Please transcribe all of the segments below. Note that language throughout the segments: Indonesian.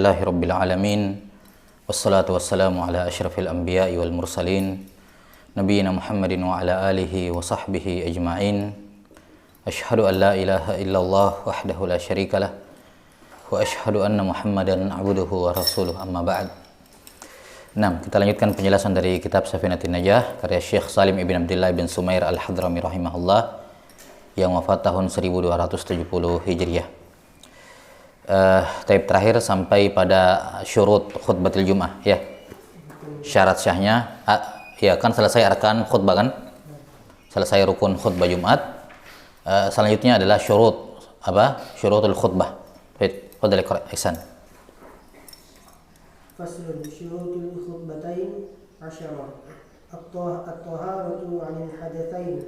Rabbil alamin wassalatu wassalamu ala asyrafil anbiya'i wal mursalin nabiyina Muhammadin wa ala alihi wa sahbihi ajma'in. Asyhadu an la ilaha illallah wahdahu la syarikalah wa asyhadu anna Muhammadan abduhu wa rasuluh, amma ba'd. Nah, kita lanjutkan penjelasan dari kitab Safinatin Najah karya Syekh Salim ibn Abdullah bin Sumair al-Hadrami rahimahullah yang wafat tahun 1270 Hijriah. Terakhir sampai pada syurut khutbatil Jum'ah ya. Syarat syahnya ya kan, selesai arkan khutbah kan? Selesai rukun khutbah Jumat. Selanjutnya adalah syurut syurutul khutbah. Baik, fadhil Ihsan. Faslun syurutul khutbatain 10. At-taharatu 'anil hadatsain.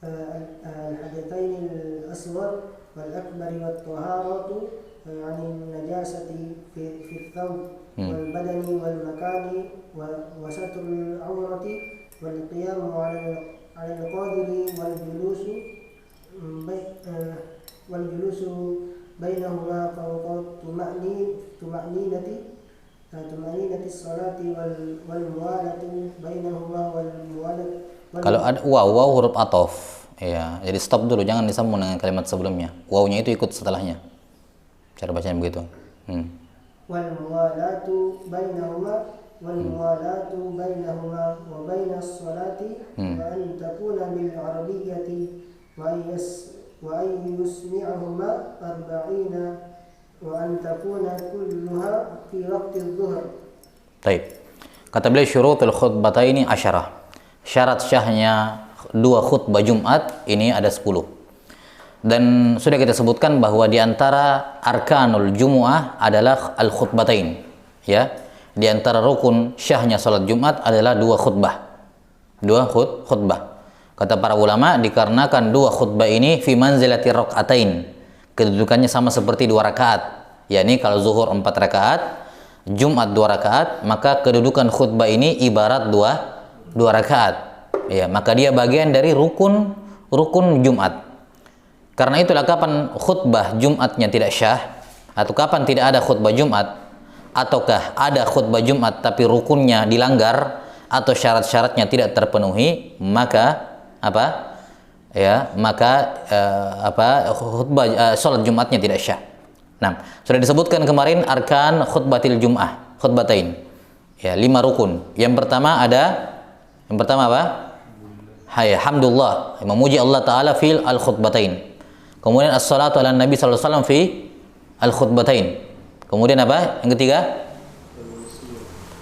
Al-hadatsain al-asghar wal-akbar wat-taharatu 'anil najasati fi ath-thawb wal-badani wal-makani wa satrul 'awrati wal-qiyam 'ala al-qadiri wal-julusu bainahuma fawqa tuma'ninati as-salati wal-muwalatu bainahuma wal-muwalatu. Kalau ada waw huruf athof ya, jadi stop dulu, jangan disambung dengan kalimat sebelumnya. Wawnya itu ikut setelahnya. Cara bacanya begitu. Wal-muwalatu bainahuma wa bainas salati wa an takuna bil arabiyyati wa an yusmi'ahuma 40 wa an takuna kulluha fi waqti adh-dhuhr. Baik. Kata beliau syurutul khutbataini 10. Syarat syahnya dua khutbah Jumat ini ada 10. Dan sudah kita sebutkan bahwa di antara arkanul Jumu'ah adalah al-khutbatain. Ya. Di antara rukun syahnya salat Jumat adalah dua khutbah. Dua khutbah. Kata para ulama, dikarenakan dua khutbah ini fi manzilati rak'atain. Kedudukannya sama seperti 2 rakaat. Yakni kalau zuhur 4 rakaat, Jumat 2 rakaat, maka kedudukan khutbah ini ibarat 2 rakaat. Ya, maka dia bagian dari rukun Jumat. Karena itulah kapan khutbah Jumatnya tidak syah, atau kapan tidak ada khutbah Jumat, ataukah ada khutbah Jumat tapi rukunnya dilanggar atau syarat-syaratnya tidak terpenuhi, maka khutbah salat Jumatnya tidak syah. Nah, sudah disebutkan kemarin arkan khutbatil Jum'ah, khutbatain. Ya, 5 rukun. Yang pertama apa? Hamdulillah, memuji Allah Ta'ala fil al-khutbatain. Kemudian as-salatu ala Nabi sallallahu alaihi wasallam fi al-khutbatain. Kemudian apa? Yang ketiga?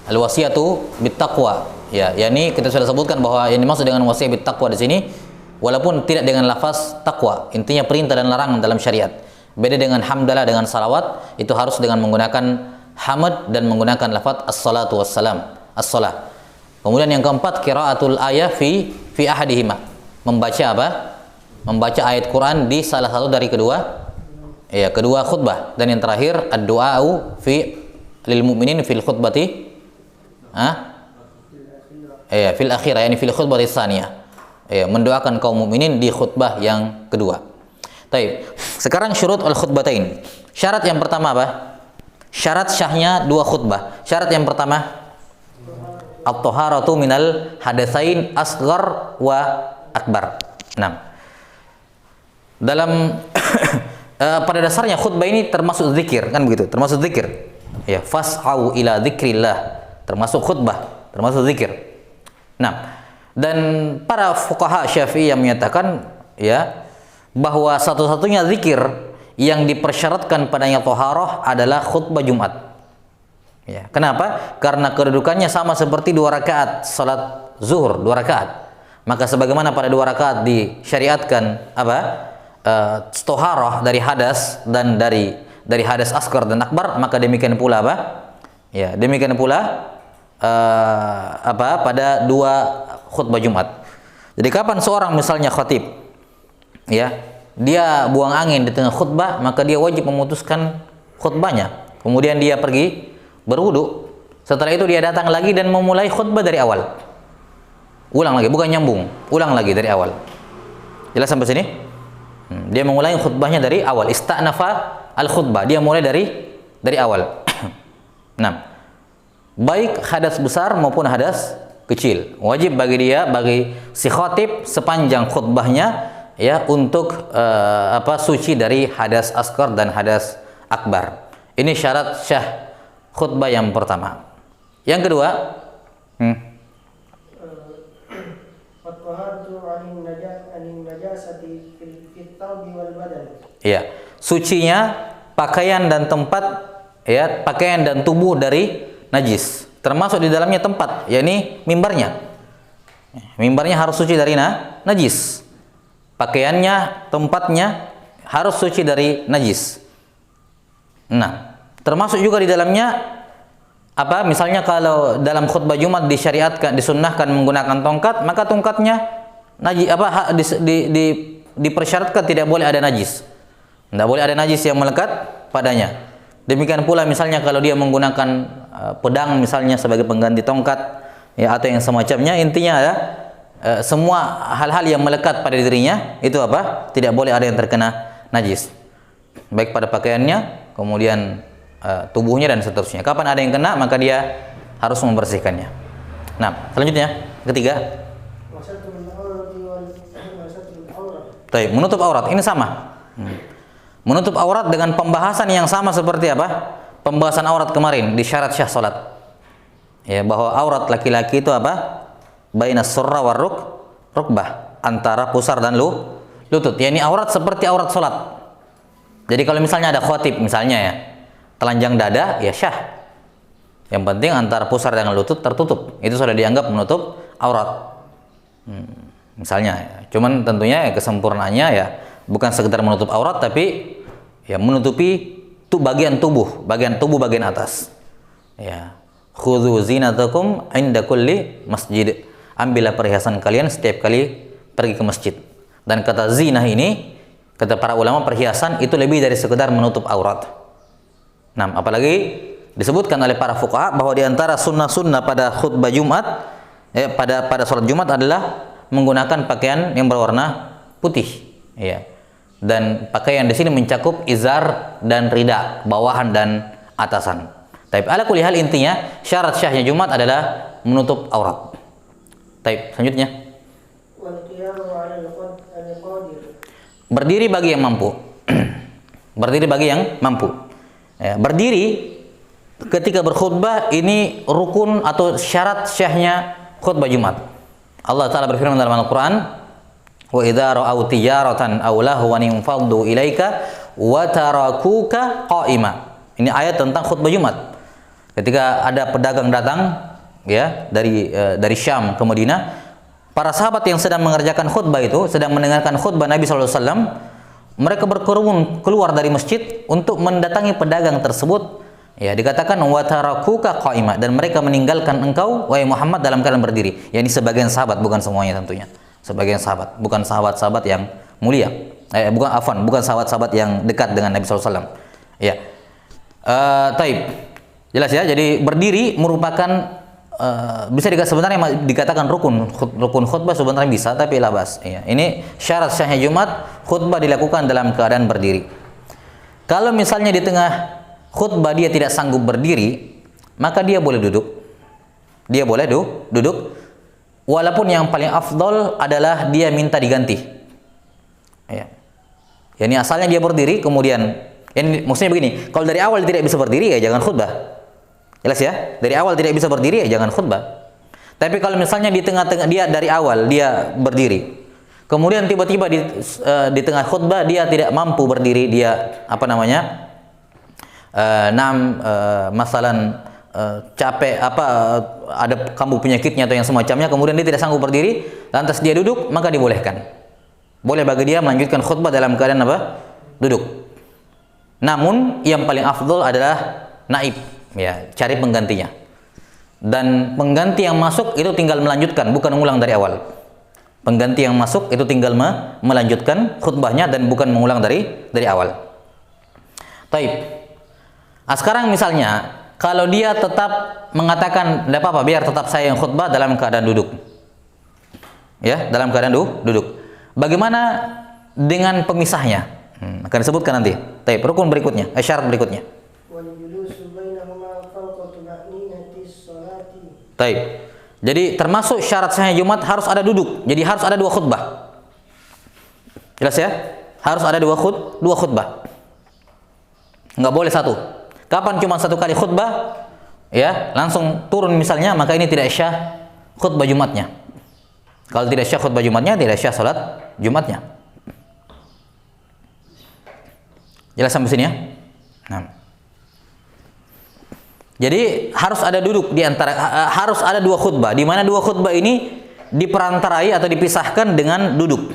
Al-wasiyatu bittaqwa. Ya, yakni kita sudah sebutkan bahwa yang dimaksud dengan wasiat bittaqwa di sini walaupun tidak dengan lafaz taqwa, intinya perintah dan larangan dalam syariat. Beda dengan hamdalah dengan salawat, itu harus dengan menggunakan hamd dan menggunakan lafaz as-salatu wassalam, as-salah. Kemudian yang keempat, qiraatul ayah fi ahadihima. Membaca apa? Membaca ayat Quran di salah satu dari kedua khutbah. Dan yang terakhir, ad-du'a'u fi lil mu'minin fil khutbati fil akhirah, yani fil khutbati tsaniyah. Mendoakan kaum mukminin di khutbah yang kedua. Baik. Sekarang syurut al-khutbatain. Syarat yang pertama apa? Syarat syahnya dua khutbah. Syarat yang pertama, at-taharatu minal hadatsain asghar wa akbar. Nah, dalam pada dasarnya khutbah ini termasuk zikir, kan begitu? Termasuk zikir. Ya, fas'au ila dzikrillah, termasuk khutbah, termasuk zikir. Nah, dan para fuqaha Syafi'i yang menyatakan ya bahwa satu-satunya zikir yang dipersyaratkan padanya thaharah adalah khutbah Jumat. Ya, kenapa? Karena kedudukannya sama seperti 2 rakaat salat zuhur, 2 rakaat. Maka sebagaimana pada 2 rakaat disyariatkan thaharah dari hadas dan dari hadas asghar dan akbar, maka demikian pula Ya, demikian pula pada 2 khutbah Jumat. Jadi kapan seorang misalnya khatib ya, dia buang angin di tengah khutbah, maka dia wajib memutuskan khutbahnya. Kemudian dia pergi berwudu. Setelah itu dia datang lagi dan memulai khutbah dari awal. Ulang lagi, bukan nyambung. Ulang lagi dari awal. Jelas sampai sini? Dia memulai khutbahnya dari awal. Ista'nafa al-khutbah. Dia mulai dari dari awal. Nah, baik hadas besar maupun hadas kecil, wajib bagi dia, bagi si khatib sepanjang khutbahnya ya untuk suci dari hadas asghar dan hadas akbar. Ini syarat syah khutbah yang pertama. Yang kedua, ya, sucinya pakaian dan tempat, ya, pakaian dan tubuh dari najis, termasuk di dalamnya tempat, yakni mimbarnya. Mimbarnya harus suci dari najis. Pakaiannya, tempatnya harus suci dari najis. Nah, termasuk juga di dalamnya misalnya kalau dalam khutbah Jumat disyariatkan, disunnahkan menggunakan tongkat, maka tongkatnya dipersyaratkan tidak boleh ada najis. Tidak boleh ada najis yang melekat padanya. Demikian pula misalnya kalau dia menggunakan pedang misalnya sebagai pengganti tongkat, ya, atau yang semacamnya, intinya ada semua hal-hal yang melekat pada dirinya itu tidak boleh ada yang terkena najis, baik pada pakaiannya, kemudian tubuhnya dan seterusnya. Kapan ada yang kena maka dia harus membersihkannya. Nah, selanjutnya ketiga, menutup aurat. Ini sama. Menutup aurat dengan pembahasan yang sama seperti pembahasan aurat kemarin di syarat syah salat. Ya, bahwa aurat laki-laki itu bainas surra war rukbah, antara pusar dan lutut. Ya, ini aurat seperti aurat salat. Jadi kalau misalnya ada khatib misalnya, ya, telanjang dada, ya syah. Yang penting antara pusar dengan lutut tertutup. Itu sudah dianggap menutup aurat. Misalnya, ya. Cuman tentunya kesempurnaannya ya bukan sekedar menutup aurat, tapi ya menutupi bagian tubuh bagian atas. Ya, khudzu zinatakum inda kulli masjid. Ambillah perhiasan kalian setiap kali pergi ke masjid. Dan kata zinah ini, kata para ulama, perhiasan itu lebih dari sekedar menutup aurat. Nah, apalagi disebutkan oleh para fuqaha bahwa di antara sunnah-sunnah pada khutbah Jumat, pada sholat Jumat adalah menggunakan pakaian yang berwarna putih, ya. Dan pakaian di sini mencakup izar dan rida, bawahan dan atasan. Tapi ala kulli hal, intinya syarat syahnya Jumat adalah menutup aurat. Baik, selanjutnya. Berdiri bagi yang mampu. Berdiri bagi yang mampu. Ya, berdiri ketika berkhutbah ini rukun atau syarat syahnya khutbah Jumat. Allah Ta'ala berfirman dalam Al-Quran, wa idza ra'au tijaratan aw lahwan infaddu ilaika wa tarakuka qa'ima. Ini ayat tentang khutbah Jumat. Ketika ada pedagang datang, ya, dari Syam ke Madinah, para sahabat yang sedang mengerjakan khutbah itu, sedang mendengarkan khutbah Nabi SAW, mereka berkerumun keluar dari masjid untuk mendatangi pedagang tersebut. Ya, dikatakan wa tarakuka qa'ima, dan mereka meninggalkan engkau wahai Muhammad dalam keadaan berdiri. Ya, ini sebagian sahabat, bukan semuanya tentunya. Sebagian sahabat, bukan sahabat-sahabat yang mulia. Bukan sahabat-sahabat yang dekat dengan Nabi SAW. Ya. Taib. Jelas ya. Jadi berdiri merupakan bisa sebenarnya dikatakan rukun khutbah, sebenarnya bisa, tapi labas. Ya. Ini syarat syahnya Jumat, khutbah dilakukan dalam keadaan berdiri. Kalau misalnya di tengah khutbah dia tidak sanggup berdiri, maka dia boleh duduk. Dia boleh duduk. Walaupun yang paling afdol adalah dia minta diganti. Ya. Ini asalnya dia berdiri, kemudian ini maksudnya begini, kalau dari awal tidak bisa berdiri, ya jangan khutbah. Jelas ya? Dari awal tidak bisa berdiri, ya jangan khutbah. Tapi kalau misalnya di tengah-tengah dia dari awal dia berdiri, kemudian tiba-tiba di tengah khutbah dia tidak mampu berdiri, dia masalan capek, ada kambuh penyakitnya atau yang semacamnya, kemudian dia tidak sanggup berdiri, lantas dia duduk, maka dibolehkan. Boleh bagi dia melanjutkan khutbah dalam keadaan duduk. Namun yang paling afdol adalah naib, ya, cari penggantinya. Dan pengganti yang masuk itu tinggal melanjutkan, bukan mengulang dari awal. Pengganti yang masuk itu tinggal melanjutkan khutbahnya dan bukan mengulang dari awal. Taib. Sekarang misalnya kalau dia tetap mengatakan tidak apa-apa, biar tetap saya yang khutbah dalam keadaan duduk. Ya, dalam keadaan duduk. Bagaimana dengan pemisahnya? Akan disebutkan nanti. Taib, rukun berikutnya, syarat berikutnya. يجلس بينهما فوق طمأنينة الصلاة. Taib. Jadi termasuk syarat sahnya Jumat harus ada duduk. Jadi harus ada 2 khutbah. Jelas ya? Harus ada 2 khutbah. Nggak boleh 1. Kapan cuma 1 kali khutbah, ya langsung turun misalnya, maka ini tidak syah khutbah Jumatnya. Kalau tidak syah khutbah Jumatnya, tidak syah salat Jumatnya. Jelas sampai sini ya? Nah. Jadi harus ada duduk di antara, harus ada 2 khutbah, di mana 2 khutbah ini diperantarai atau dipisahkan dengan duduk.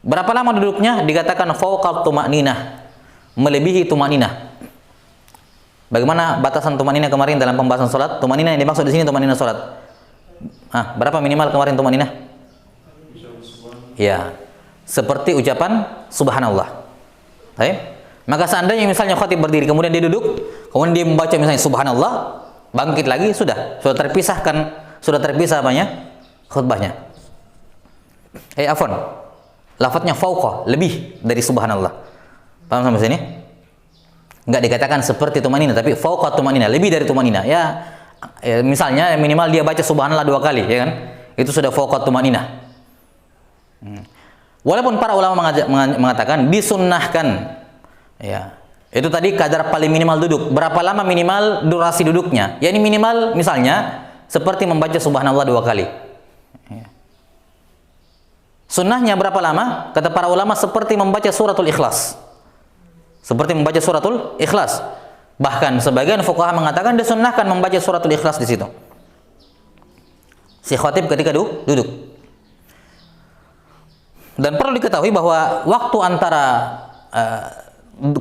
Berapa lama duduknya? Dikatakan fauqat tuma'ninah, melebihi tuma'ninah. Bagaimana batasan tuma'ninah kemarin dalam pembahasan salat? Tuma'ninah yang dimaksud di sini tuma'ninah salat. Berapa minimal kemarin tuma'ninah? Ya, seperti ucapan subhanallah. Baik. Maka seandainya misalnya khatib berdiri, kemudian dia duduk, kemudian dia membaca misalnya subhanallah, bangkit lagi, sudah terpisah apanya? Khutbahnya. Afwan. Lafadznya fauqa, lebih dari subhanallah. Paham sampai sini? Enggak dikatakan seperti tumanina, tapi fauqa tumanina, lebih dari tumanina. Ya, misalnya minimal dia baca subhanallah 2 kali, ya kan? Itu sudah fauqa tumanina. Walaupun para ulama mengatakan disunnahkan, ya, itu tadi kadar paling minimal duduk. Berapa lama minimal durasi duduknya? Ya ini minimal misalnya seperti membaca subhanallah 2 kali. Ya. Sunnahnya berapa lama? Kata para ulama seperti membaca suratul Ikhlas. Seperti membaca suratul Ikhlas. Bahkan sebagian fuqaha mengatakan disunnahkan membaca suratul Ikhlas di situ. Si khatib ketika duduk. Dan perlu diketahui bahwa waktu antara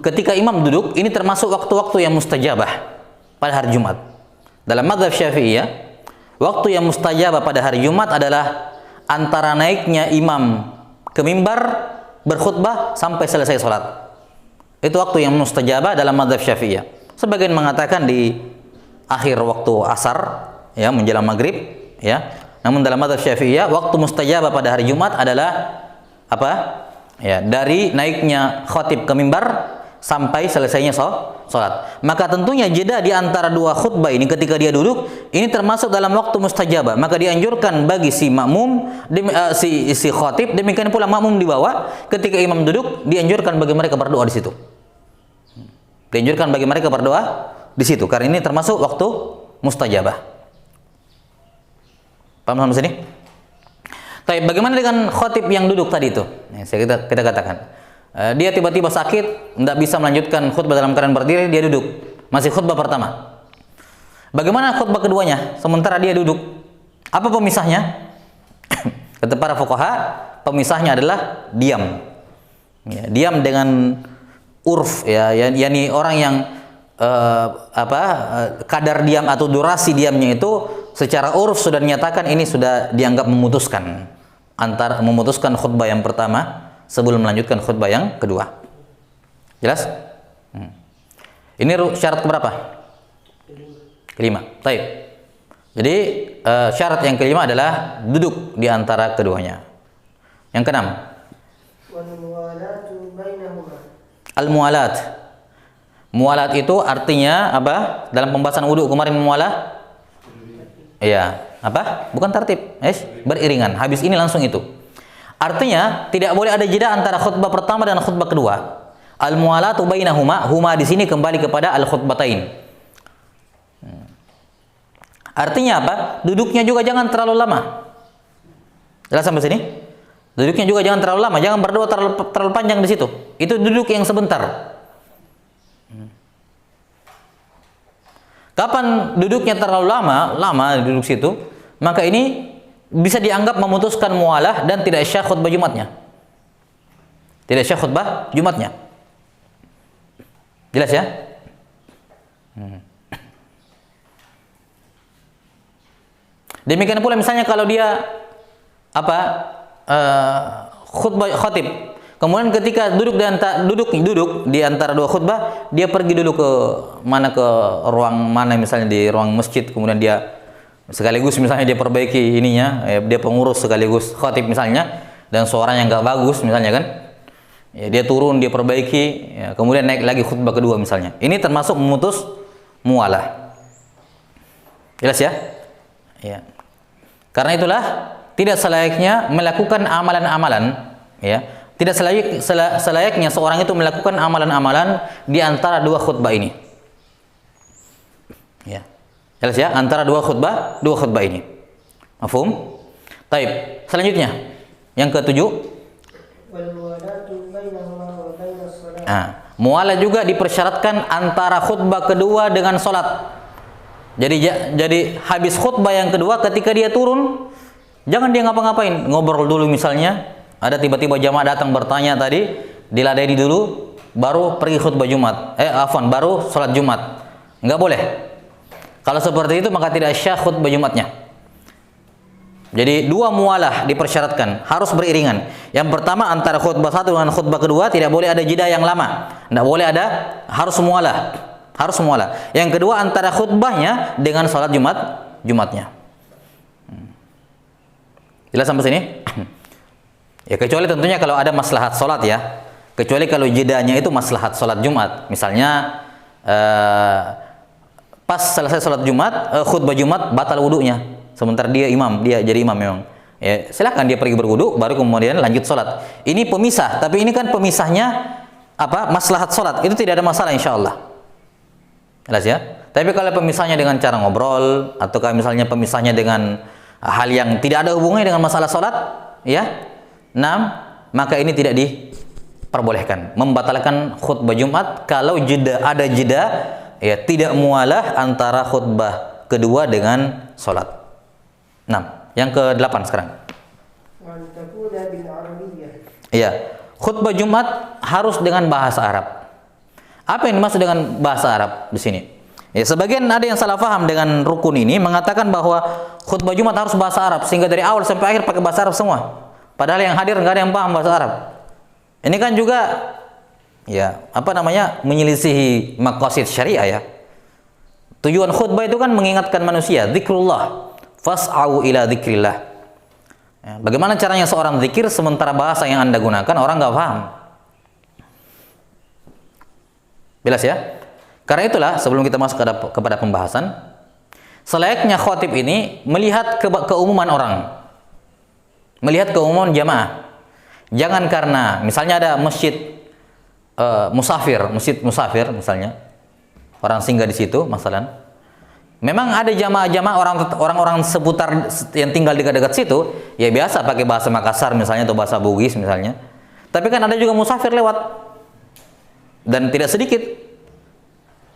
ketika imam duduk ini termasuk waktu-waktu yang mustajabah pada hari Jumat. Dalam mazhab Syafi'iyah, waktu yang mustajabah pada hari Jumat adalah antara naiknya imam ke mimbar berkhutbah sampai selesai salat. Itu waktu yang mustajabah dalam mazhab Syafi'iyah. Sebagian mengatakan di akhir waktu asar, ya, menjelang maghrib, ya. Namun dalam mazhab Syafi'iyah, waktu mustajabah pada hari Jumat adalah apa? Ya, dari naiknya khatib ke mimbar sampai selesainya salat. Maka tentunya jeda di antara 2 khutbah ini ketika dia duduk, ini termasuk dalam waktu mustajabah. Maka dianjurkan bagi si makmum, si khatib, demikian pula makmum di bawah, ketika imam duduk, dianjurkan bagi mereka berdoa di situ. Dianjurkan bagi mereka berdoa di situ, karena ini termasuk waktu mustajabah. Paham sampai sini? Tapi bagaimana dengan khatib yang duduk tadi itu? Kita katakan, dia tiba-tiba sakit, tidak bisa melanjutkan khutbah dalam keadaan berdiri, dia duduk. Masih khutbah pertama. Bagaimana khutbah keduanya? Sementara dia duduk. Apa pemisahnya? Kata para fuqaha, pemisahnya adalah diam. Ya, diam dengan urf, ya, yakni orang yang kadar diam atau durasi diamnya itu secara urf sudah dinyatakan ini sudah dianggap memutuskan khutbah yang pertama sebelum melanjutkan khutbah yang kedua. Jelas? Ini syarat keberapa? Kelima. Baik. Jadi syarat yang kelima adalah duduk di antara keduanya. Yang keenam, al-muwalat. Muwalat itu artinya apa? Dalam pembahasan wudu kemarin muwalah? Iya, apa? Bukan tartib, beriringan. Habis ini langsung itu. Artinya tidak boleh ada jeda antara khutbah pertama dan khutbah kedua. Al-muwalatu bainahuma, huma di sini kembali kepada al-khutbatain. Artinya apa? Duduknya juga jangan terlalu lama. Jelas sampai sini? Duduknya juga jangan terlalu lama, jangan berdoa terlalu panjang di situ. Itu duduk yang sebentar. Kapan duduknya terlalu lama duduk situ, maka ini bisa dianggap memutuskan mualah dan tidak syah khutbah Jumatnya. Tidak syah khutbah Jumatnya. Jelas ya? Demikian pula misalnya kalau dia khutbah khatib, kemudian ketika duduk di antara 2 khutbah, dia pergi dulu ke ruang mana, misalnya di ruang masjid, kemudian dia sekaligus misalnya dia perbaiki ininya, dia pengurus sekaligus khatib misalnya, dan suaranya nggak bagus misalnya kan, Ya, dia turun, dia perbaiki, ya, kemudian naik lagi khutbah kedua misalnya. Ini termasuk memutus mualah. Jelas ya? Ya. Karena itulah tidak selayaknya melakukan amalan-amalan, ya. Tidak selayaknya seorang itu melakukan amalan-amalan di antara dua khutbah ini. Ya. Jelas ya? Antara dua khutbah ini. Mafhum? Taib. Selanjutnya, yang ketujuh. Nah, mualah juga dipersyaratkan antara khutbah kedua dengan sholat. Jadi habis khutbah yang kedua, ketika dia turun, jangan dia ngapa-ngapain, ngobrol dulu misalnya. Ada tiba-tiba jamaah datang bertanya tadi, diladeni dulu, baru pergi khutbah Jumat. Baru sholat Jumat. Nggak boleh. Kalau seperti itu maka tidak syah khutbah Jumatnya. Jadi dua mualah dipersyaratkan, harus beriringan. Yang pertama antara khutbah satu dengan khutbah kedua tidak boleh ada jeda yang lama. Tidak boleh ada, harus mualah. Harus mualah. Yang kedua antara khutbahnya dengan salat Jumatnya. Jelas sampai sini? Ya, kecuali tentunya kalau ada maslahat salat ya. Kecuali kalau jedanya itu maslahat salat Jumat. Misalnya pas selesai salat Jumat, khutbah Jumat batal wudunya. Sementara dia jadi imam memang. Ya, silakan dia pergi berwudu, baru kemudian lanjut sholat. Ini pemisah, tapi ini kan pemisahnya apa? Maslahat sholat. Itu tidak ada masalah insya Allah. Jelas ya? Tapi kalau pemisahnya dengan cara ngobrol, atau misalnya pemisahnya dengan hal yang tidak ada hubungannya dengan masalah sholat, ya, maka ini tidak diperbolehkan. Membatalkan khutbah Jumat kalau ada jeda, ya, tidak mualah antara khutbah kedua dengan sholat. Yang ke-8 sekarang. Iya, khutbah Jumat harus dengan bahasa Arab. Apa yang dimaksud dengan bahasa Arab di sini? Ya, sebagian ada yang salah paham dengan rukun ini, mengatakan bahwa khutbah Jumat harus bahasa Arab, sehingga dari awal sampai akhir pakai bahasa Arab semua. Padahal yang hadir nggak ada yang paham bahasa Arab. Ini kan juga, ya, menyelisihi maqasid syariah ya. Tujuan khutbah itu kan mengingatkan manusia, zikrullah. Fas'au ila dzikrillah. Ya, bagaimana caranya seorang zikir sementara bahasa yang Anda gunakan orang nggak paham? Jelas ya? Karena itulah sebelum kita masuk kepada pembahasan, selayaknya khatib ini melihat keumuman orang, melihat keumuman jamaah. Jangan karena misalnya ada masjid musafir misalnya, orang singgah di situ, masalan. Memang ada jamaah-jamaah orang-orang seputar yang tinggal di dekat situ, ya biasa pakai bahasa Makassar misalnya atau bahasa Bugis misalnya. Tapi kan ada juga musafir lewat dan tidak sedikit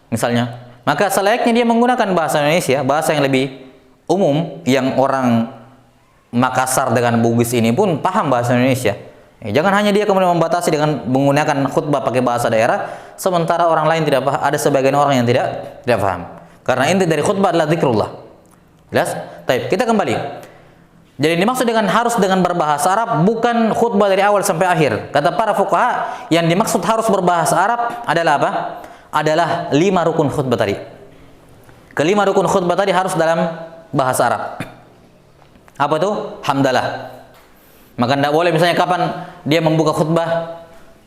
misalnya. Maka selayaknya dia menggunakan bahasa Indonesia, bahasa yang lebih umum yang orang Makassar dengan Bugis ini pun paham bahasa Indonesia. Ya, jangan hanya dia kemudian membatasi dengan menggunakan khutbah pakai bahasa daerah, sementara orang lain tidak paham. Ada sebagian orang yang tidak paham. Karena inti dari khutbah adalah zikrullah. Jelas? Baik, kita kembali. Jadi dimaksud dengan harus dengan berbahasa Arab bukan khutbah dari awal sampai akhir. Kata para fuqaha, yang dimaksud harus berbahasa Arab adalah apa? Adalah 5 rukun khutbah tadi. Kelima rukun khutbah tadi harus dalam bahasa Arab. Apa itu? Hamdalah. Maka tidak boleh misalnya kapan dia membuka khutbah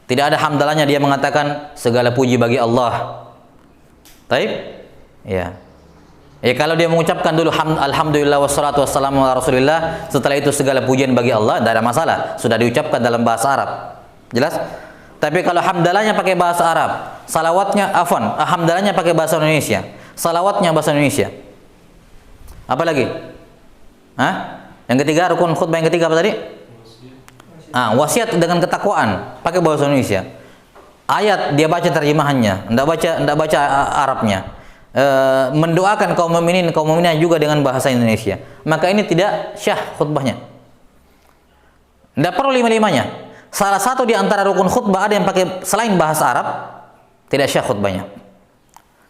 tidak ada hamdalahnya, dia mengatakan segala puji bagi Allah. Baik? Ya. Ya, kalau dia mengucapkan dulu alhamdulillah wassalatu wassalamu ala Rasulillah, setelah itu segala pujian bagi Allah, tidak ada masalah, sudah diucapkan dalam bahasa Arab. Jelas? Tapi kalau hamdalahnya pakai bahasa Arab, hamdalahnya pakai bahasa Indonesia, salawatnya bahasa Indonesia. Apa lagi? Yang ketiga, rukun khutbah yang ketiga apa tadi? Wasiat dengan ketakwaan, pakai bahasa Indonesia. Ayat dia baca terjemahannya, enggak baca Arabnya. Mendoakan kaum mukminin juga dengan bahasa Indonesia, maka ini tidak syah khutbahnya. Tidak perlu lima-limanya. Salah satu di antara rukun khutbah ada yang pakai selain bahasa Arab, tidak syah khutbahnya.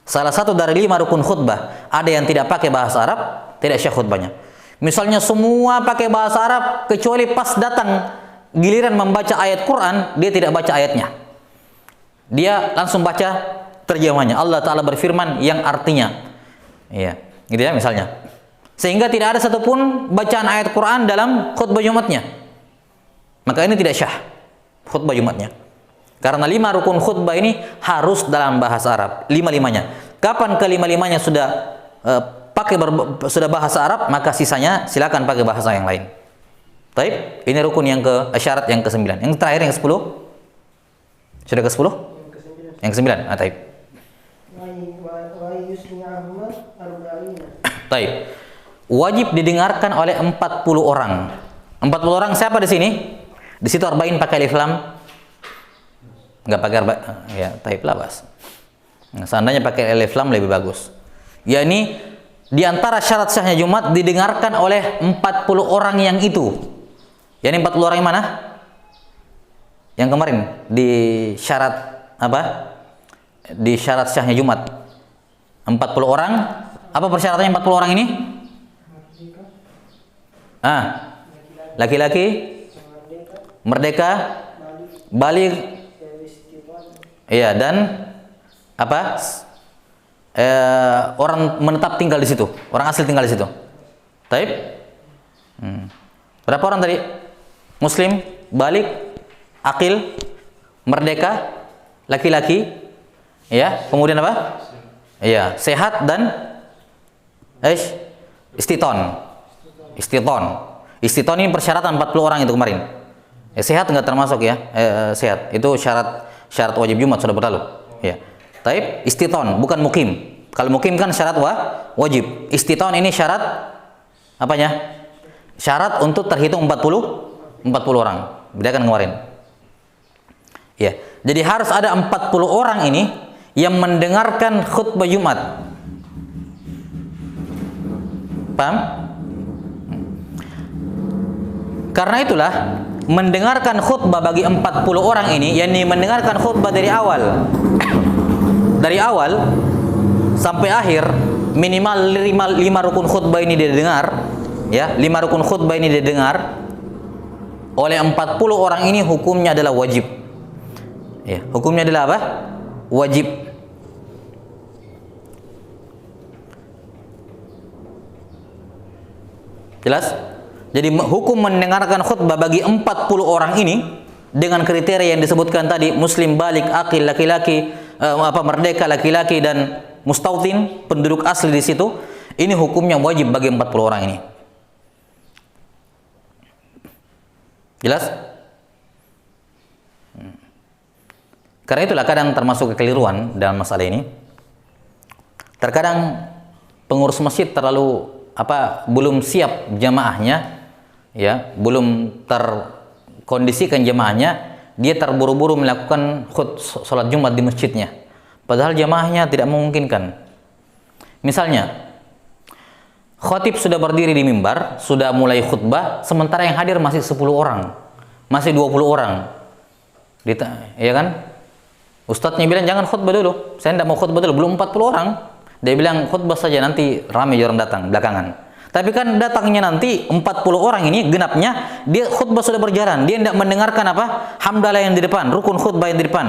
Salah satu dari 5 rukun khutbah ada yang tidak pakai bahasa Arab, tidak syah khutbahnya. Misalnya semua pakai bahasa Arab kecuali pas datang giliran membaca ayat Quran, dia tidak baca ayatnya. Dia langsung baca terjemahannya. Allah Ta'ala berfirman yang artinya, iya, gitu ya misalnya. Sehingga tidak ada satupun bacaan ayat Quran dalam khutbah Jumatnya. Maka ini tidak syah khutbah Jumatnya. Karena 5 rukun khutbah ini harus dalam bahasa Arab, 5-limanya. Kapan ke-5-limanya sudah sudah bahasa Arab, maka sisanya silakan pakai bahasa yang lain. Baik, ini rukun yang syarat yang ke-9. Yang terakhir yang ke-10. Sudah ke-10? Yang ke-9. Taib. Taib. Wajib didengarkan oleh 40 orang. 40 orang siapa di sini? Di situ arba'in pakai alif lam. Enggak pakai ya, taib labas. Nah, seandainya pakai alif lam lebih bagus. yakni di antara syarat sahnya Jumat didengarkan oleh 40 orang yang itu. Yani 40 orang yang mana? Yang kemarin di syarat apa? Di syarat sahnya Jumat. 40 orang. Apa persyaratannya 40 orang ini? Laki-laki, merdeka, baligh, iya, dan apa? Orang menetap tinggal di situ, orang asli tinggal di situ. Taib? Berapa orang tadi? Muslim, baligh, akil, merdeka, laki-laki, ya. Kemudian apa? Iya, sehat dan istiton. Istiton ini persyaratan 40 orang itu kemarin. Sehat enggak termasuk ya? Sehat. Itu syarat wajib Jumat sudah berlalu. Ya. Taib, istiton bukan mukim. Kalau mukim kan syarat wajib. Istiton ini syarat apanya? Syarat untuk terhitung 40 orang. Bedakan kemarin. Ya. Jadi harus ada 40 orang ini yang mendengarkan khutbah Jumat. Paham? Karena itulah mendengarkan khutbah bagi 40 orang ini, yakni mendengarkan khutbah dari awal sampai akhir, minimal 5 rukun khutbah ini didengar, ya, 5 rukun khutbah ini didengar oleh 40 orang ini, hukumnya adalah wajib. Ya, hukumnya adalah apa? Wajib. Jelas? Jadi hukum mendengarkan khutbah bagi 40 orang ini dengan kriteria yang disebutkan tadi, muslim, baligh, akil, laki-laki, merdeka, laki-laki, dan mustautin, penduduk asli di situ. Ini hukumnya wajib bagi 40 orang ini. Jelas? Karena itulah kadang termasuk kekeliruan dalam masalah ini. Terkadang pengurus masjid belum siap jamaahnya, ya, belum terkondisikan jamaahnya, dia terburu-buru melakukan sholat Jumat di masjidnya, padahal jamaahnya tidak memungkinkan. Misalnya, khatib sudah berdiri di mimbar, sudah mulai khutbah, sementara yang hadir masih 10 orang, masih 20 orang, ya kan? Ustadznya bilang jangan khutbah dulu, saya tidak mau khutbah dulu, belum 40 orang. Dia bilang khutbah saja, nanti ramai orang datang belakangan. Tapi kan datangnya nanti 40 orang ini genapnya, dia khutbah sudah berjalan, dia tidak mendengarkan apa? Hamdalah yang di depan, rukun khutbah yang di depan.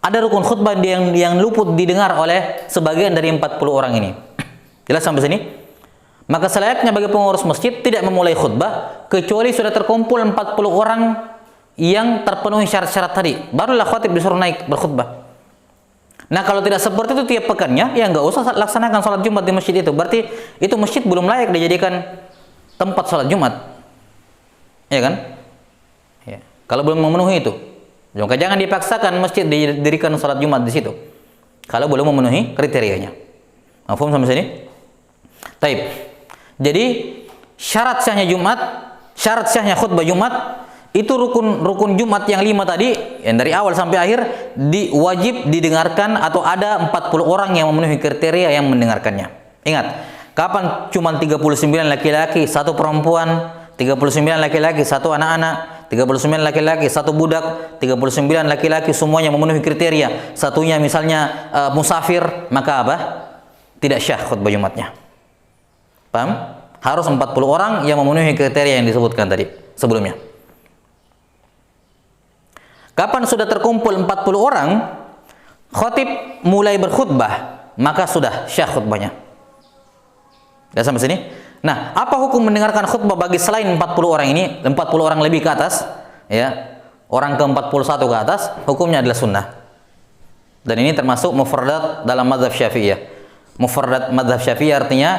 Ada rukun khutbah yang luput didengar oleh sebagian dari 40 orang ini. Jelas sampai sini? Maka selayaknya bagi pengurus masjid tidak memulai khutbah kecuali sudah terkumpul 40 orang yang terpenuhi syarat-syarat tadi. Barulah khatib disuruh naik berkhutbah. Nah, kalau tidak seperti itu tiap pekannya, ya nggak usah laksanakan sholat Jumat di masjid itu. Berarti itu masjid belum layak dijadikan tempat sholat Jumat, ya kan? Ya. Kalau belum memenuhi itu, maka jangan dipaksakan masjid didirikan sholat Jumat di situ. Kalau belum memenuhi kriterianya. Mafhum sampai sini? Taib. Jadi syarat sahnya Jumat, syarat sahnya khutbah Jumat, itu rukun Jumat yang 5 tadi, yang dari awal sampai akhir wajib didengarkan, atau ada 40 orang yang memenuhi kriteria yang mendengarkannya. Ingat, kapan cuma 39 laki-laki, 1 perempuan, 39 laki-laki, 1 anak-anak, 39 laki-laki, 1 budak, 39 laki-laki semuanya memenuhi kriteria, satunya misalnya musafir, maka apa? Tidak syah khutbah Jumatnya. Paham? Harus 40 orang yang memenuhi kriteria yang disebutkan tadi sebelumnya. Kapan sudah terkumpul 40 orang, khatib mulai berkhutbah, maka sudah syah khutbahnya. Sudah sampai sini? Nah, apa hukum mendengarkan khutbah bagi selain 40 orang ini, 40 orang lebih ke atas, ya? orang ke-41 ke atas, hukumnya adalah sunnah. Dan ini termasuk mufradat dalam mazhab Syafi'iyah. Mufradat mazhab Syafi'iyah artinya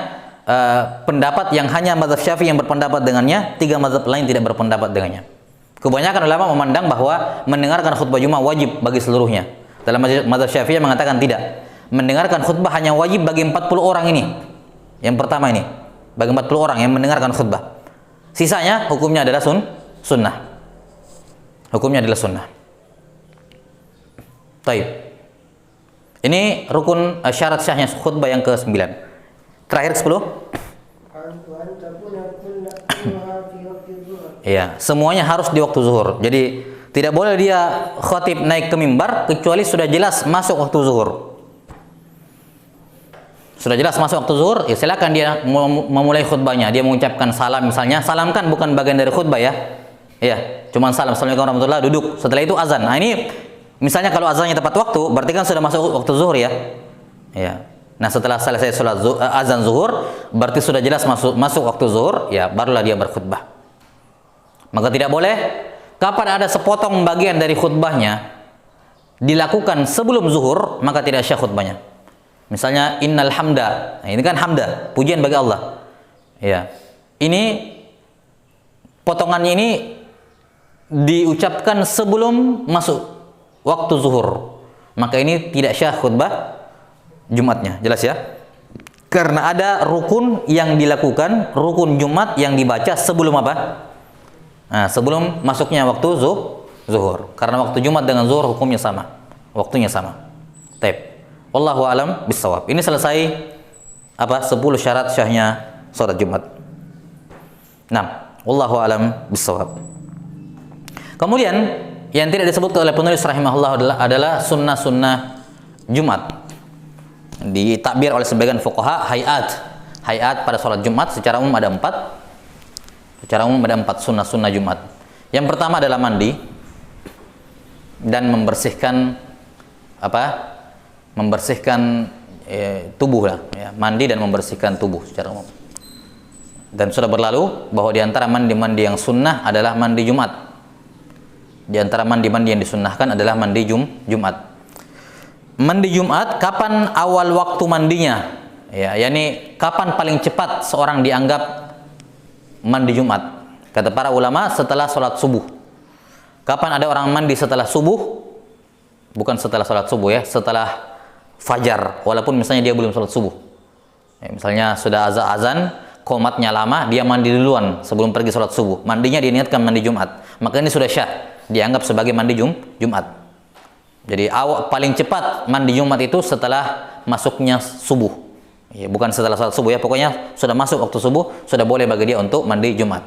pendapat yang hanya mazhab Syafi'i yang berpendapat dengannya, 3 mazhab lain tidak berpendapat dengannya. Kebanyakan ulama memandang bahwa mendengarkan khutbah Jumat wajib bagi seluruhnya. Dalam mazhab Syafi'i mengatakan tidak. Mendengarkan khutbah hanya wajib bagi 40 orang ini. Yang pertama ini, bagi 40 orang yang mendengarkan khutbah. Sisanya hukumnya adalah sunnah. Hukumnya adalah sunnah. Taib. Ini rukun syarat syahnya khutbah yang ke-9. Terakhir 10. Iya, semuanya harus di waktu zuhur. Jadi tidak boleh dia khatib naik ke mimbar kecuali sudah jelas masuk waktu zuhur. Sudah jelas masuk waktu zuhur, ya silakan dia memulai khutbahnya. Dia mengucapkan salam misalnya. Salam kan bukan bagian dari khutbah ya. Iya, cuman salam. Assalamualaikum warahmatullahi wabarakatuh, duduk. Setelah itu azan. Nah, ini misalnya kalau azannya tepat waktu, berarti kan sudah masuk waktu zuhur ya. Iya. Nah, setelah selesai sholat azan zuhur, berarti sudah jelas masuk waktu zuhur, ya barulah dia berkhutbah. Maka tidak boleh kapan ada sepotong bagian dari khutbahnya dilakukan sebelum zuhur, maka tidak syah khutbahnya. Misalnya innal hamda. Nah, ini kan hamda, pujian bagi Allah. Ya. Ini potongannya ini diucapkan sebelum masuk waktu zuhur. Maka ini tidak syah khutbah Jumatnya, jelas ya? Karena ada rukun yang dilakukan, rukun Jumat yang dibaca sebelum apa? Nah, sebelum masuknya waktu zuhur. Karena waktu Jumat dengan zuhur hukumnya sama, waktunya sama. Taib. Wallahu a'lam bissawab. Ini selesai apa? 10 syarat syahnya salat Jumat. Nah, wallahu a'lam bissawab. Kemudian yang tidak disebutkan oleh penulis rahimahullah adalah sunnah-sunnah Jumat. Ditakbir oleh sebagian fuqaha hayat pada sholat Jumat secara umum ada 4. Secara umum ada 4 sunnah Jumat. Yang pertama adalah mandi dan membersihkan apa? Membersihkan tubuh lah, ya. Mandi dan membersihkan tubuh secara umum. Dan sudah berlalu bahwa di antara mandi-mandi yang sunnah adalah mandi Jumat. Di antara mandi-mandi yang disunnahkan adalah mandi Jumat. Mandi Jumat, kapan awal waktu mandinya? Ya, yakni kapan paling cepat seorang dianggap mandi Jumat? Kata para ulama setelah sholat subuh. Kapan ada orang mandi setelah subuh? Bukan setelah sholat subuh ya, setelah fajar. Walaupun misalnya dia belum sholat subuh. Ya, misalnya sudah azan, qomatnya lama, dia mandi duluan sebelum pergi sholat subuh. Mandinya diniatkan mandi Jumat. Maka ini sudah syah, dianggap sebagai mandi Jumat. Jadi paling cepat mandi Jumat itu setelah masuknya subuh. Ya, bukan setelah salat subuh ya, pokoknya sudah masuk waktu subuh, sudah boleh bagi dia untuk mandi Jumat.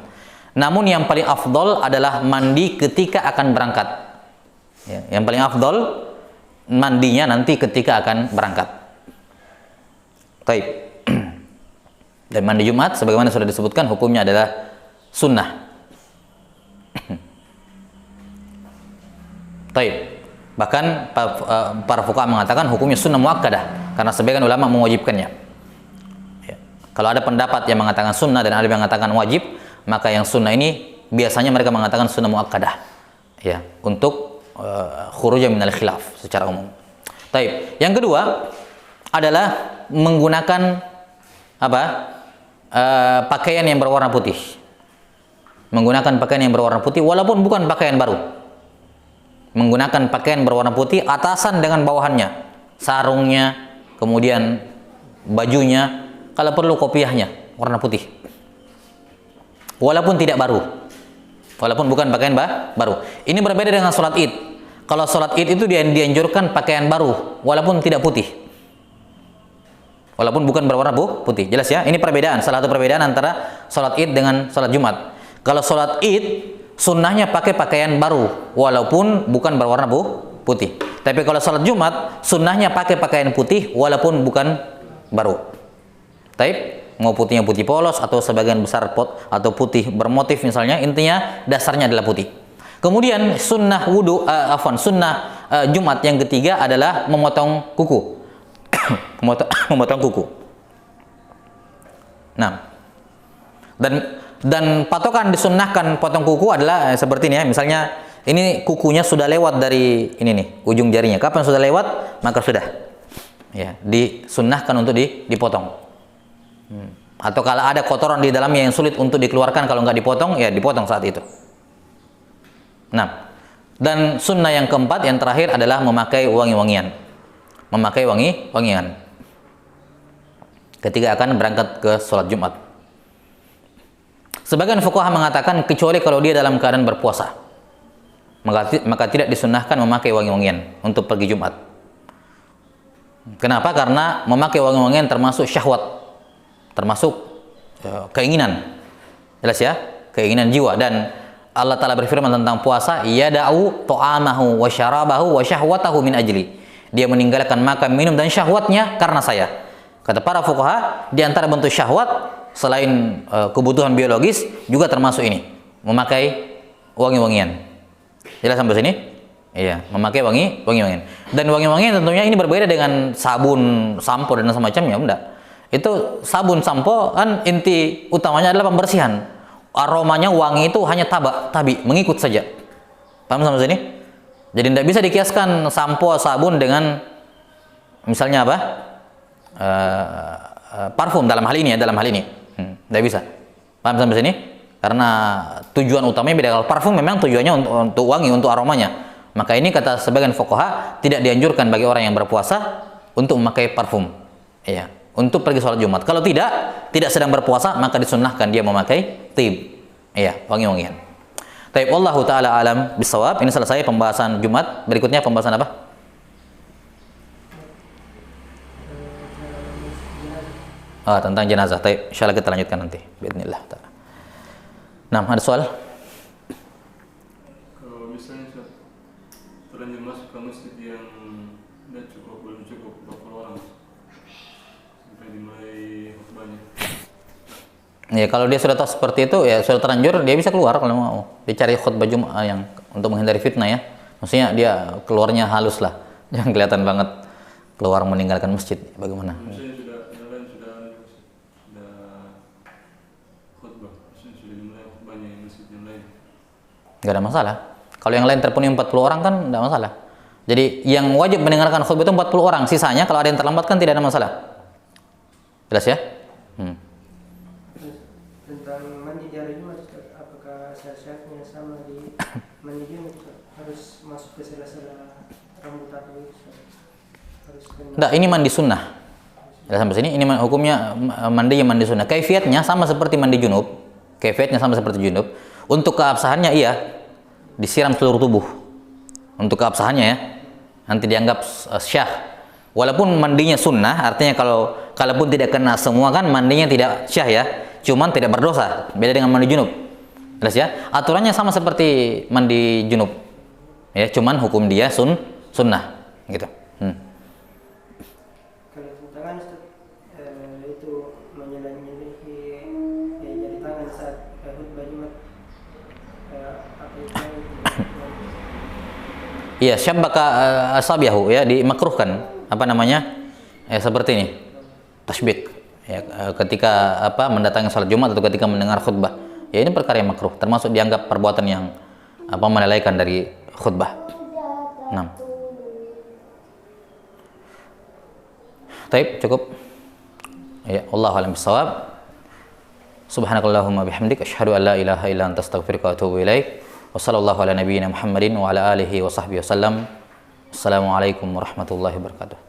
Namun yang paling afdol adalah mandi ketika akan berangkat. Ya, yang paling afdol mandinya nanti ketika akan berangkat. Taib. Dan mandi Jumat sebagaimana sudah disebutkan hukumnya adalah sunnah. Taib. Bahkan para fuqaha mengatakan hukumnya sunnah muakkadah karena sebagian ulama mewajibkannya. Ya. Kalau ada pendapat yang mengatakan sunnah dan ada yang mengatakan wajib, maka yang sunnah ini biasanya mereka mengatakan sunnah muakkadah. Ya, untuk khurujan minal khilaf secara umum. Taib. Yang kedua adalah menggunakan apa? Pakaian yang berwarna putih. Menggunakan pakaian yang berwarna putih walaupun bukan pakaian baru. Menggunakan pakaian berwarna putih atasan dengan bawahannya, sarungnya, kemudian bajunya, kalau perlu kopiahnya warna putih. Walaupun tidak baru. Walaupun bukan pakaian baru. Ini berbeda dengan sholat Id. Kalau sholat Id itu dianjurkan pakaian baru walaupun tidak putih. Walaupun bukan berwarna putih. Jelas ya? Ini perbedaan, salah satu perbedaan antara sholat Id dengan sholat Jumat. Kalau sholat Id sunnahnya pakai pakaian baru walaupun bukan berwarna putih. Tapi kalau sholat Jumat sunnahnya pakai pakaian putih walaupun bukan baru. Taib, mau putihnya putih polos atau sebagian besar atau putih bermotif misalnya, intinya dasarnya adalah putih. Kemudian sunnah sunnah Jumat yang ketiga adalah memotong kuku. memotong kuku. Nah, dan patokan disunnahkan potong kuku adalah seperti ini ya. Misalnya Ini kukunya sudah lewat dari ini nih, ujung jarinya. Kapan sudah lewat, maka sudah. Ya, disunnahkan untuk dipotong. Atau kalau ada kotoran di dalamnya yang sulit untuk dikeluarkan kalau nggak dipotong, ya dipotong saat itu. Nah, dan sunnah yang keempat, yang terakhir adalah memakai wangi-wangian. Memakai wangi-wangian ketika akan berangkat ke sholat Jumat. Sebagian fuqaha mengatakan kecuali kalau dia dalam keadaan berpuasa, maka tidak disunnahkan memakai wangi-wangian untuk pergi Jumat. Kenapa? Karena memakai wangi-wangian termasuk syahwat, termasuk keinginan. Jelas ya? Keinginan jiwa. Dan Allah Ta'ala berfirman tentang puasa, yada'u ta'amahu wa syarabahu wa syahwatahu min ajli. Dia meninggalkan makan, minum dan syahwatnya karena saya. Kata para fuqaha, di antara bentuk syahwat selain kebutuhan biologis juga termasuk ini, memakai wangi-wangian. Jelas sampai sini? Iya, memakai wangi-wangian. Dan wangi-wangian tentunya ini berbeda dengan sabun, sampo dan semacamnya, enggak. Itu sabun, sampo kan inti utamanya adalah pembersihan. Aromanya wangi itu hanya tabi, mengikut saja. Paham sampai sini? Jadi tidak bisa dikiaskan sampo, sabun dengan misalnya apa? Parfum dalam hal ini ya, dalam hal ini. Tidak bisa. Paham sampai sini? Karena tujuan utamanya beda. Kalau parfum memang tujuannya untuk wangi, untuk aromanya. Maka ini kata sebagian fuqaha tidak dianjurkan bagi orang yang berpuasa untuk memakai parfum. Iya, untuk pergi sholat Jumat. Kalau tidak sedang berpuasa, maka disunnahkan dia memakai tib. Iya, wangi-wangian. Taib, wallahu taala alam bisawab. Ini selesai pembahasan Jumat. Berikutnya pembahasan apa? Tentang jenazah. Taib, insyaallah kita lanjutkan nanti. Bismillah taala. Nah, ada soal? Kalau misalnya terlanjur masuk ke masjid yang belum cukup 20 orang sampai dimulai khutbahnya. Ya, kalau dia sudah tahu seperti itu, ya sudah terlanjur, dia bisa keluar kalau mau. Dicari khutbah Jumat yang untuk menghindari fitnah ya. Maksudnya dia keluarnya halus lah, jangan kelihatan banget keluar meninggalkan masjid. Bagaimana? Misalnya sudah khutbah, sudah dimulai khutbahnya yang masjid yang lain. Nggak ada masalah. Kalau yang lain terpenuhi 40 orang kan nggak masalah. Jadi yang wajib mendengarkan khutbah itu 40 orang. Sisanya kalau ada yang terlambat kan tidak ada masalah. Jelas ya? Tentang mandi jari Jumat, apakah syarat-syaratnya sama di mandi Jumat? Harus masuk ke sela-sela rambut atau harus kena? Nggak, ini mandi sunnah. Jelas sampai sini. Ini hukumnya mandi sunnah. Kaifiatnya sama seperti mandi junub. Untuk keabsahannya iya disiram seluruh tubuh. Untuk keabsahannya ya, nanti dianggap syah. Walaupun mandinya sunnah, artinya kalaupun tidak kena semua kan mandinya tidak syah ya, cuman tidak berdosa. Beda dengan mandi junub. Jelas ya? Aturannya sama seperti mandi junub. Ya, cuman hukum dia sunnah gitu. Kalau tangan itu menyelami jari tangan saat khutbah Jumat, apa itu? Iya, syabbaka asabiyahu ya, dimakruhkan. Apa namanya? Seperti ini. Tasbik. Ya, ketika mendatangi salat Jumat atau ketika mendengar khutbah. Ya ini perkara yang makruh, termasuk dianggap perbuatan yang melalaikan dari khutbah. Nah. Taib, cukup. Ya, Allahu a'lam bishawab. Subhanakallahumma bihamdik asyhadu an la ilaha illa anta astaghfiruka wa atubu ilaik. Wa sallallahu ala nabiyyina Muhammadin wa ala alihi wa sahbihi wasallam. Assalamualaikum warahmatullahi wabarakatuh.